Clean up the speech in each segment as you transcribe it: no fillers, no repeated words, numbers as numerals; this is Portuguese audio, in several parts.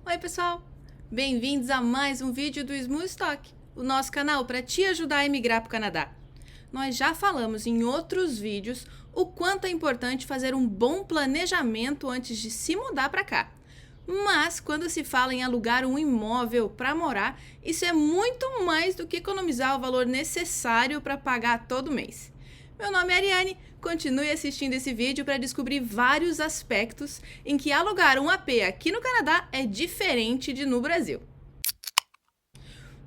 Oi pessoal, bem-vindos a mais um vídeo do Smooth Talk, o nosso canal para te ajudar a emigrar para o Canadá. Nós já falamos em outros vídeos o quanto é importante fazer um bom planejamento antes de se mudar para cá. Mas quando se fala em alugar um imóvel para morar, isso é muito mais do que economizar o valor necessário para pagar todo mês. Meu nome é Ariane, continue assistindo esse vídeo para descobrir vários aspectos em que alugar um AP aqui no Canadá é diferente de no Brasil.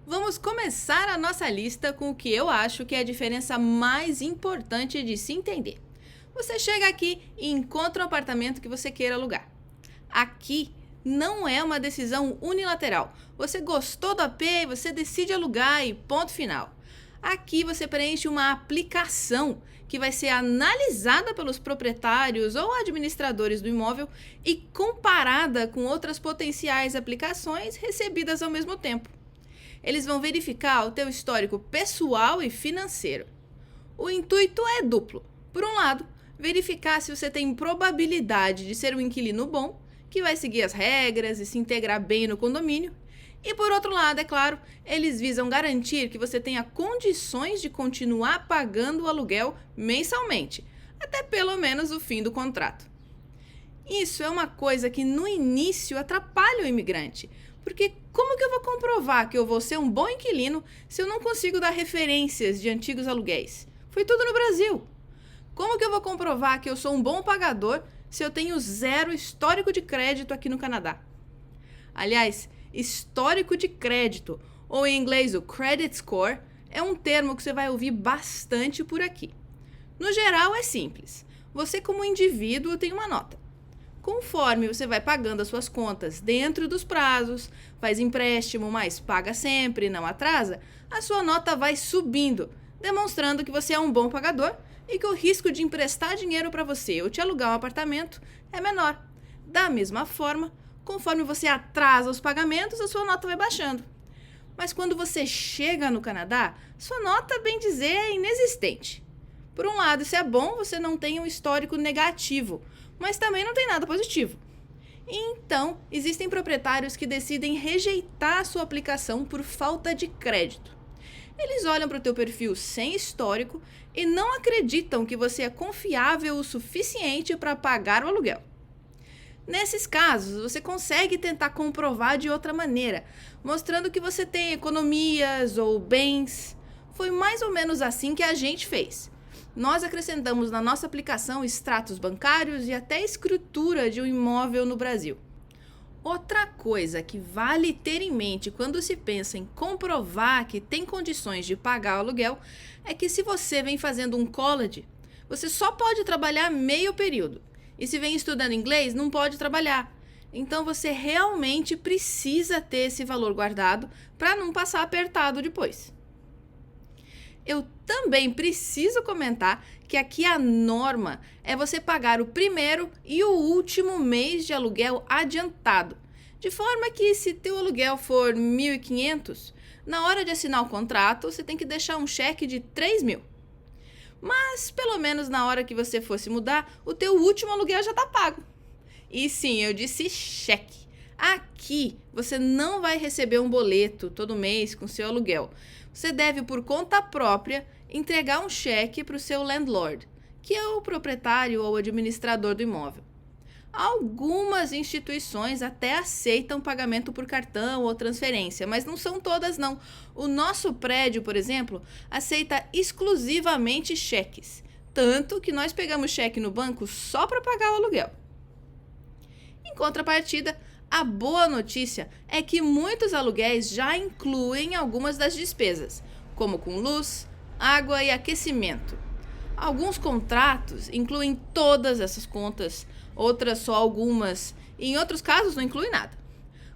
Vamos começar a nossa lista com o que eu acho que é a diferença mais importante de se entender. Você chega aqui e encontra um apartamento que você queira alugar. Aqui não é uma decisão unilateral. Você gostou do AP, você decide alugar e ponto final. Aqui você preenche uma aplicação que vai ser analisada pelos proprietários ou administradores do imóvel e comparada com outras potenciais aplicações recebidas ao mesmo tempo. Eles vão verificar o teu histórico pessoal e financeiro. O intuito é duplo. Por um lado, verificar se você tem probabilidade de ser um inquilino bom, que vai seguir as regras e se integrar bem no condomínio. E por outro lado, é claro, eles visam garantir que você tenha condições de continuar pagando o aluguel mensalmente, até pelo menos o fim do contrato. Isso é uma coisa que no início atrapalha o imigrante, porque como que eu vou comprovar que eu vou ser um bom inquilino se eu não consigo dar referências de antigos aluguéis? Foi tudo no Brasil. Como que eu vou comprovar que eu sou um bom pagador se eu tenho zero histórico de crédito aqui no Canadá? Aliás, histórico de crédito, ou em inglês o credit score, é um termo que você vai ouvir bastante por aqui. No geral é simples, você como indivíduo tem uma nota. Conforme você vai pagando as suas contas dentro dos prazos, faz empréstimo, mas paga sempre, não atrasa, a sua nota vai subindo, demonstrando que você é um bom pagador e que o risco de emprestar dinheiro para você ou te alugar um apartamento é menor. Da mesma forma, conforme você atrasa os pagamentos, a sua nota vai baixando. Mas quando você chega no Canadá, sua nota, bem dizer, é inexistente. Por um lado, isso é bom, você não tem um histórico negativo, mas também não tem nada positivo. Então, existem proprietários que decidem rejeitar a sua aplicação por falta de crédito. Eles olham para o teu perfil sem histórico e não acreditam que você é confiável o suficiente para pagar o aluguel. Nesses casos, você consegue tentar comprovar de outra maneira, mostrando que você tem economias ou bens. Foi mais ou menos assim que a gente fez. Nós acrescentamos na nossa aplicação extratos bancários e até escritura de um imóvel no Brasil. Outra coisa que vale ter em mente quando se pensa em comprovar que tem condições de pagar o aluguel é que se você vem fazendo um college, você só pode trabalhar meio período. E se vem estudando inglês, não pode trabalhar. Então você realmente precisa ter esse valor guardado para não passar apertado depois. Eu também preciso comentar que aqui a norma é você pagar o primeiro e o último mês de aluguel adiantado. De forma que se teu aluguel for 1.500, na hora de assinar o contrato, você tem que deixar um cheque de 3.000. Mas, pelo menos na hora que você fosse mudar, o teu último aluguel já está pago. E sim, eu disse cheque. Aqui, você não vai receber um boleto todo mês com seu aluguel. Você deve, por conta própria, entregar um cheque para o seu landlord, que é o proprietário ou administrador do imóvel. Algumas instituições até aceitam pagamento por cartão ou transferência, mas não são todas não. O nosso prédio, por exemplo, aceita exclusivamente cheques, tanto que nós pegamos cheque no banco só para pagar o aluguel. Em contrapartida, a boa notícia é que muitos aluguéis já incluem algumas das despesas, como com luz, água e aquecimento. Alguns contratos incluem todas essas contas, outras só algumas, e em outros casos não inclui nada.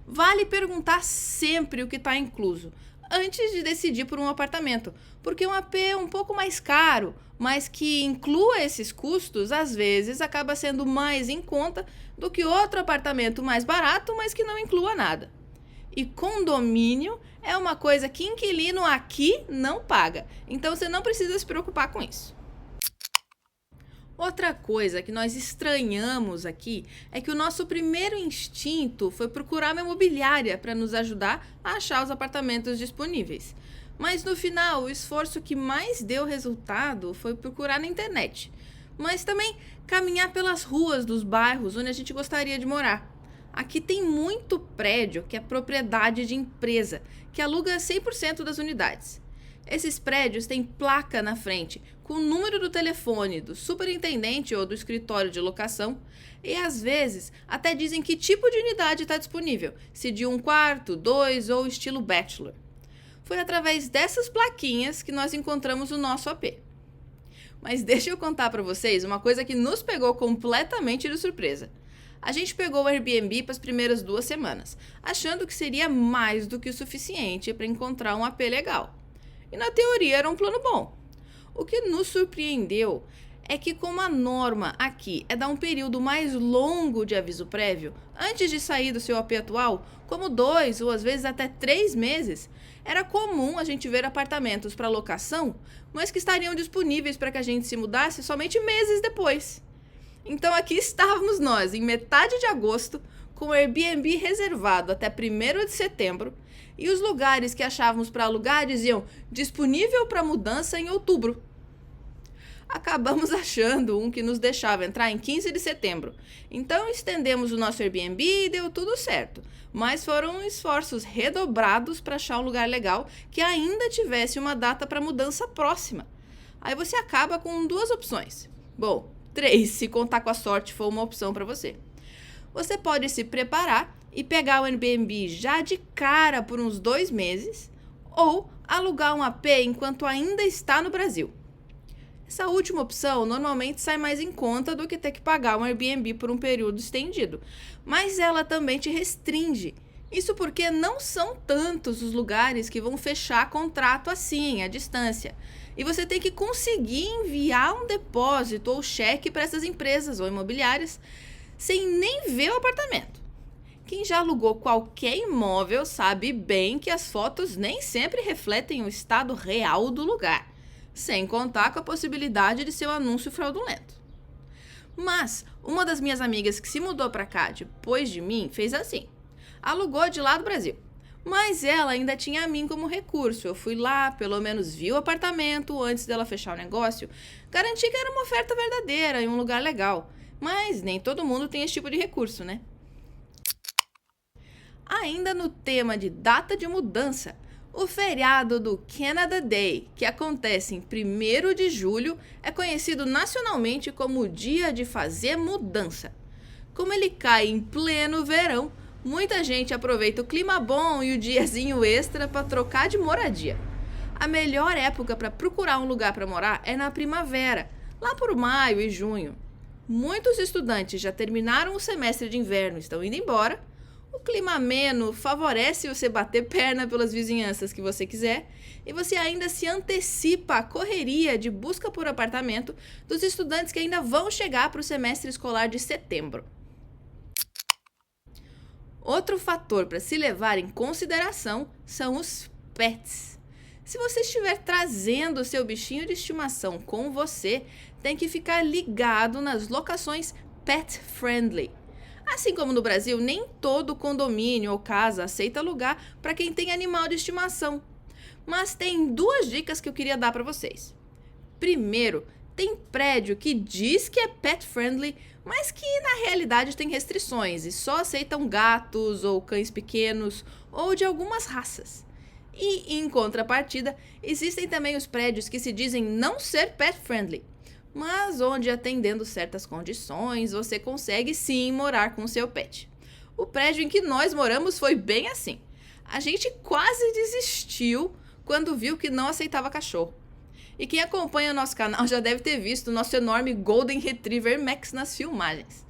Vale perguntar sempre o que está incluso, antes de decidir por um apartamento, porque um AP é um pouco mais caro, mas que inclua esses custos, às vezes acaba sendo mais em conta do que outro apartamento mais barato, mas que não inclua nada. E condomínio é uma coisa que inquilino aqui não paga, então você não precisa se preocupar com isso. Outra coisa que nós estranhamos aqui é que o nosso primeiro instinto foi procurar uma imobiliária para nos ajudar a achar os apartamentos disponíveis. Mas no final, o esforço que mais deu resultado foi procurar na internet, mas também caminhar pelas ruas dos bairros onde a gente gostaria de morar. Aqui tem muito prédio que é propriedade de empresa, que aluga 100% das unidades. Esses prédios têm placa na frente, com o número do telefone do superintendente ou do escritório de locação, e às vezes até dizem que tipo de unidade está disponível, se de 1 quarto, 2 ou estilo bachelor. Foi através dessas plaquinhas que nós encontramos o nosso AP. Mas deixa eu contar para vocês uma coisa que nos pegou completamente de surpresa. A gente pegou o Airbnb para as primeiras 2 semanas, achando que seria mais do que o suficiente para encontrar um AP legal. E na teoria era um plano bom. O que nos surpreendeu é que, como a norma aqui é dar um período mais longo de aviso prévio, antes de sair do seu AP atual, como 2 ou às vezes até 3 meses, era comum a gente ver apartamentos para locação, mas que estariam disponíveis para que a gente se mudasse somente meses depois. Então aqui estávamos nós, em metade de agosto, com o Airbnb reservado até 1º de setembro, e os lugares que achávamos para alugar diziam disponível para mudança em outubro. Acabamos achando um que nos deixava entrar em 15 de setembro. Então estendemos o nosso Airbnb e deu tudo certo. Mas foram esforços redobrados para achar um lugar legal que ainda tivesse uma data para mudança próxima. Aí você acaba com 2 opções. Bom, 3, se contar com a sorte for uma opção para você. Você pode se preparar e pegar o Airbnb já de cara por uns 2 meses, ou alugar um AP enquanto ainda está no Brasil. Essa última opção normalmente sai mais em conta do que ter que pagar um Airbnb por um período estendido, mas ela também te restringe. Isso porque não são tantos os lugares que vão fechar contrato assim, à distância. E você tem que conseguir enviar um depósito ou cheque para essas empresas ou imobiliárias sem nem ver o apartamento. Quem já alugou qualquer imóvel sabe bem que as fotos nem sempre refletem o estado real do lugar, sem contar com a possibilidade de ser um anúncio fraudulento. Mas uma das minhas amigas que se mudou para cá depois de mim fez assim: alugou de lá do Brasil, mas ela ainda tinha a mim como recurso. Eu fui lá, pelo menos vi o apartamento antes dela fechar o negócio, garanti que era uma oferta verdadeira em um lugar legal, mas nem todo mundo tem esse tipo de recurso, né? Ainda no tema de data de mudança, o feriado do Canada Day, que acontece em 1º de julho, é conhecido nacionalmente como o dia de fazer mudança. Como ele cai em pleno verão, muita gente aproveita o clima bom e o diazinho extra para trocar de moradia. A melhor época para procurar um lugar para morar é na primavera, lá por maio e junho. Muitos estudantes já terminaram o semestre de inverno e estão indo embora. O clima ameno favorece você bater perna pelas vizinhanças que você quiser, e você ainda se antecipa à correria de busca por apartamento dos estudantes que ainda vão chegar para o semestre escolar de setembro. Outro fator para se levar em consideração são os pets. Se você estiver trazendo o seu bichinho de estimação com você, tem que ficar ligado nas locações pet friendly. Assim como no Brasil, nem todo condomínio ou casa aceita alugar para quem tem animal de estimação. Mas tem 2 dicas que eu queria dar para vocês. Primeiro, tem prédio que diz que é pet friendly, mas que na realidade tem restrições e só aceitam gatos ou cães pequenos ou de algumas raças. E, em contrapartida, existem também os prédios que se dizem não ser pet friendly, mas onde, atendendo certas condições, você consegue sim morar com o seu pet. O prédio em que nós moramos foi bem assim. A gente quase desistiu quando viu que não aceitava cachorro. E quem acompanha o nosso canal já deve ter visto o nosso enorme Golden Retriever Max nas filmagens.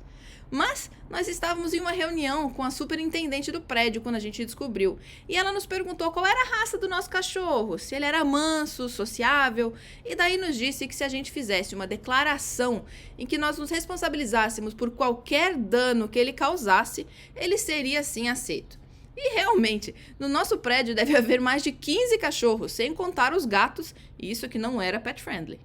Mas nós estávamos em uma reunião com a superintendente do prédio quando a gente descobriu. E ela nos perguntou qual era a raça do nosso cachorro, se ele era manso, sociável. E daí nos disse que se a gente fizesse uma declaração em que nós nos responsabilizássemos por qualquer dano que ele causasse, ele seria sim aceito. E realmente, no nosso prédio deve haver mais de 15 cachorros, sem contar os gatos, e isso que não era pet friendly.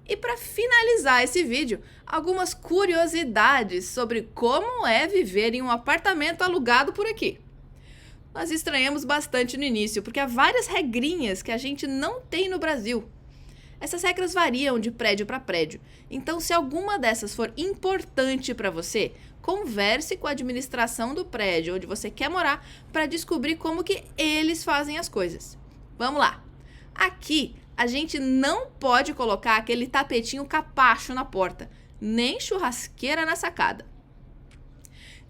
E para finalizar esse vídeo, algumas curiosidades sobre como é viver em um apartamento alugado por aqui. Nós estranhamos bastante no início, porque há várias regrinhas que a gente não tem no Brasil. Essas regras variam de prédio para prédio, então se alguma dessas for importante para você, converse com a administração do prédio onde você quer morar para descobrir como que eles fazem as coisas. Vamos lá! Aqui, a gente não pode colocar aquele tapetinho capacho na porta, nem churrasqueira na sacada.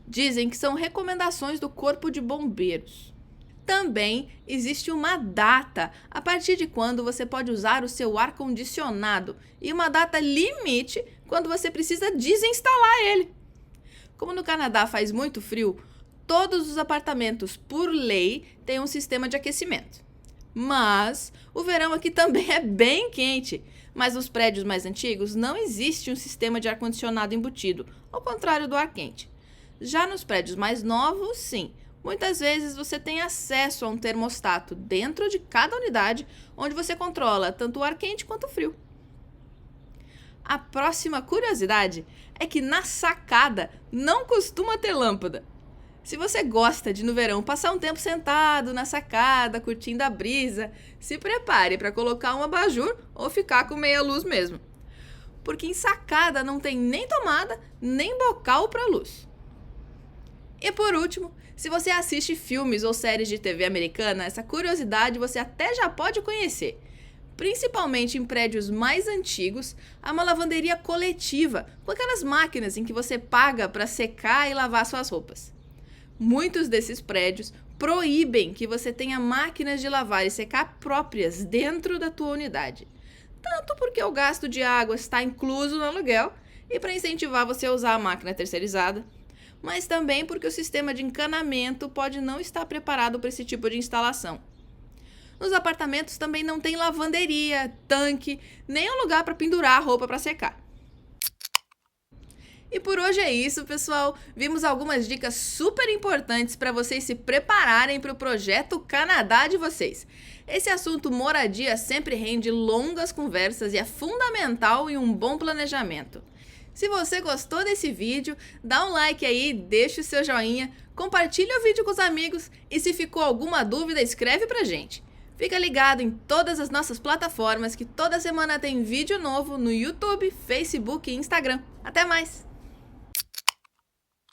Dizem que são recomendações do Corpo de Bombeiros. Também existe uma data a partir de quando você pode usar o seu ar-condicionado e uma data limite quando você precisa desinstalar ele. Como no Canadá faz muito frio, todos os apartamentos, por lei, têm um sistema de aquecimento. Mas o verão aqui também é bem quente, mas nos prédios mais antigos não existe um sistema de ar-condicionado embutido, ao contrário do ar quente. Já nos prédios mais novos, sim, muitas vezes você tem acesso a um termostato dentro de cada unidade, onde você controla tanto o ar quente quanto o frio. A próxima curiosidade é que na sacada não costuma ter lâmpada. Se você gosta de, no verão, passar um tempo sentado na sacada, curtindo a brisa, se prepare para colocar um abajur ou ficar com meia luz mesmo. Porque em sacada não tem nem tomada, nem bocal para luz. E por último, se você assiste filmes ou séries de TV americana, essa curiosidade você até já pode conhecer. Principalmente em prédios mais antigos, há uma lavanderia coletiva, com aquelas máquinas em que você paga para secar e lavar suas roupas. Muitos desses prédios proíbem que você tenha máquinas de lavar e secar próprias dentro da tua unidade. Tanto porque o gasto de água está incluso no aluguel e para incentivar você a usar a máquina terceirizada, mas também porque o sistema de encanamento pode não estar preparado para esse tipo de instalação. Nos apartamentos também não tem lavanderia, tanque, nem um lugar para pendurar a roupa para secar. E por hoje é isso, pessoal. Vimos algumas dicas super importantes para vocês se prepararem para o projeto Canadá de vocês. Esse assunto moradia sempre rende longas conversas e é fundamental em um bom planejamento. Se você gostou desse vídeo, dá um like aí, deixa o seu joinha, compartilha o vídeo com os amigos e se ficou alguma dúvida, escreve pra gente. Fica ligado em todas as nossas plataformas que toda semana tem vídeo novo no YouTube, Facebook e Instagram. Até mais!